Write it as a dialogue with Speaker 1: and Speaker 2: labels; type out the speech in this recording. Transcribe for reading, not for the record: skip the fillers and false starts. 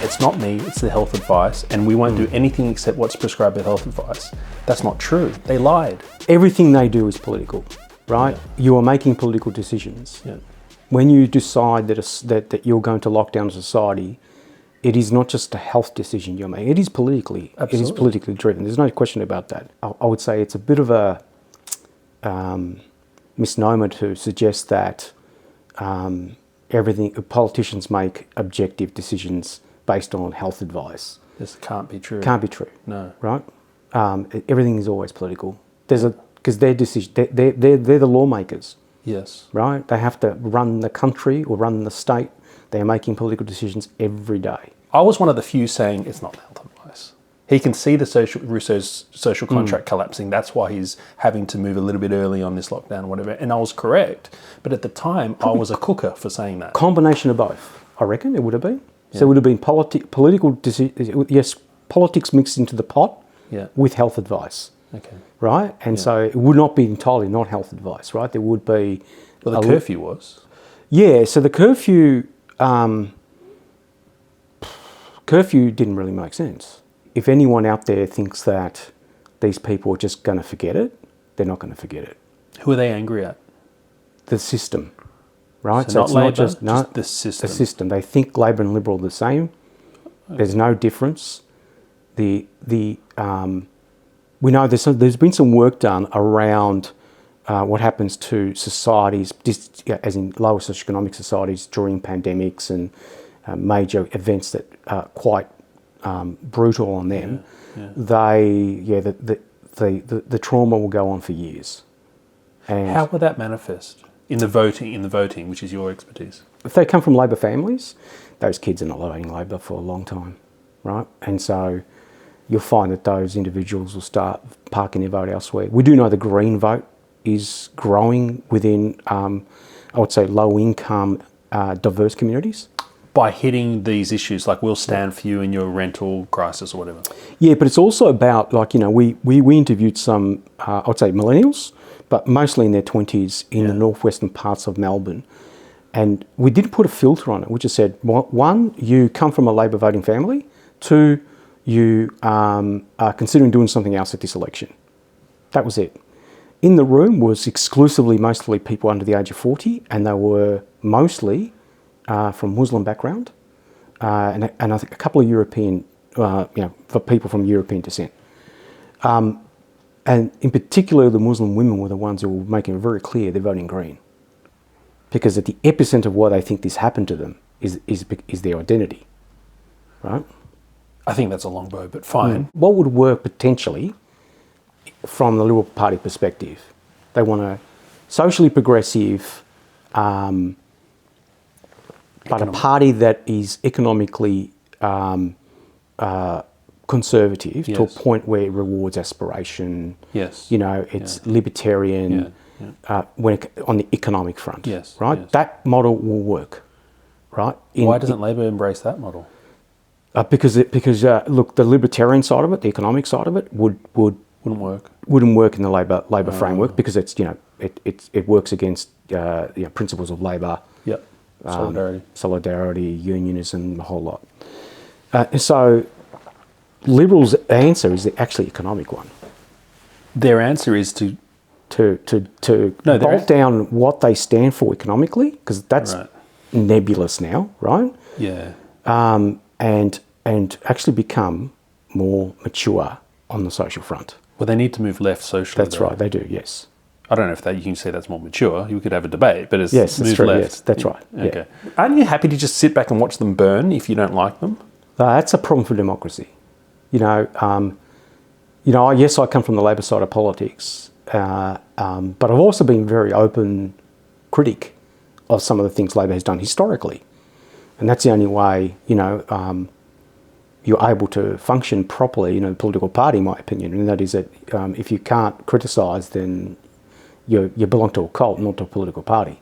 Speaker 1: it's not me, it's the health advice, and we won't do anything except what's prescribed by health advice. That's not true. They lied.
Speaker 2: Everything they do is political, right? Yeah. You are making political decisions.
Speaker 1: Yeah.
Speaker 2: When you decide that you're going to lock down society, it is not just a health decision you're making. It is politically.
Speaker 1: Absolutely.
Speaker 2: It is politically driven. There's no question about that. I would say it's a bit of a misnomer to suggest that politicians make objective decisions based on health advice.
Speaker 1: This can't be true.
Speaker 2: Can't be true.
Speaker 1: No.
Speaker 2: Right? Everything is always political. Because they're the lawmakers.
Speaker 1: Yes.
Speaker 2: Right? They have to run the country or run the state. They're making political decisions every day.
Speaker 1: I was one of the few saying it's not health advice. He can see Rousseau's social contract collapsing. That's why he's having to move a little bit early on this lockdown or whatever. And I was correct. But at the time, I was a cooker for saying that.
Speaker 2: Combination of both, I reckon it would have been. Yeah. So it would have been political decisions. Yes, politics mixed into the pot with health advice.
Speaker 1: Okay.
Speaker 2: Right? And so it would not be entirely not health advice, right? There would be...
Speaker 1: Well, the curfew was.
Speaker 2: Yeah, so the curfew didn't really make sense. If anyone out there thinks that these people are just going to forget it, they're not going to forget it.
Speaker 1: Who are they angry at?
Speaker 2: The system, right?
Speaker 1: So not
Speaker 2: it's
Speaker 1: Labor,
Speaker 2: not just
Speaker 1: the system.
Speaker 2: The system. They think Labor and Liberal are the same. Okay. There's no difference. We know there's been some work done around what happens to societies, as in lower socioeconomic societies during pandemics and major events that are quite brutal on them. The trauma will go on for years. And
Speaker 1: how will that manifest in the voting, which is your expertise?
Speaker 2: If they come from Labor families, those kids are not voting Labor for a long time, right? And so you'll find that those individuals will start parking their vote elsewhere. We do know the Green vote is growing within, I would say, low-income, diverse communities.
Speaker 1: By hitting these issues, like we'll stand for you in your rental crisis or whatever. Yeah,
Speaker 2: but it's also about, we interviewed some, I would say, millennials, but mostly in their 20s in the northwestern parts of Melbourne. And we did put a filter on it. We just said, one, you come from a Labor voting family. Two, you are considering doing something else at this election. That was it. In the room was mostly people under the age of 40, and they were mostly from Muslim background, and I think a couple of European, for people from European descent. And in particular, the Muslim women were the ones who were making it very clear they're voting Green. Because at the epicenter of why they think this happened to them is their identity, right?
Speaker 1: I think that's a long bow, but fine.
Speaker 2: What would work potentially from the Liberal Party perspective? They want a socially progressive, but a party that is economically conservative to a point where it rewards aspiration.
Speaker 1: Yes.
Speaker 2: It's libertarian on the economic front.
Speaker 1: Yes.
Speaker 2: Right?
Speaker 1: Yes.
Speaker 2: That model will work. Right?
Speaker 1: Why doesn't Labor embrace that model?
Speaker 2: Because look, the libertarian side of it, the economic side of it, wouldn't
Speaker 1: work.
Speaker 2: Wouldn't work in the Labor framework because it's it works against principles of Labor.
Speaker 1: Yep.
Speaker 2: Solidarity, unionism, the whole lot. So, Liberals' answer is actually economic one.
Speaker 1: Their answer is to
Speaker 2: bolt down what they stand for economically, because that's nebulous now, right?
Speaker 1: Yeah.
Speaker 2: And actually become more mature on the social front.
Speaker 1: Well, they need to move left socially.
Speaker 2: That's right, they do, yes.
Speaker 1: I don't know if you can say that's more mature. You could have a debate, but it's
Speaker 2: move
Speaker 1: left.
Speaker 2: Yes, that's right.
Speaker 1: Okay. Yeah. Aren't you happy to just sit back and watch them burn if you don't like them?
Speaker 2: That's a problem for democracy. Yes, I come from the Labor side of politics, but I've also been very open critic of some of the things Labor has done historically. And that's the only way, you're able to function properly in a political party, in my opinion. And that is that if you can't criticise, then you belong to a cult, not to a political party.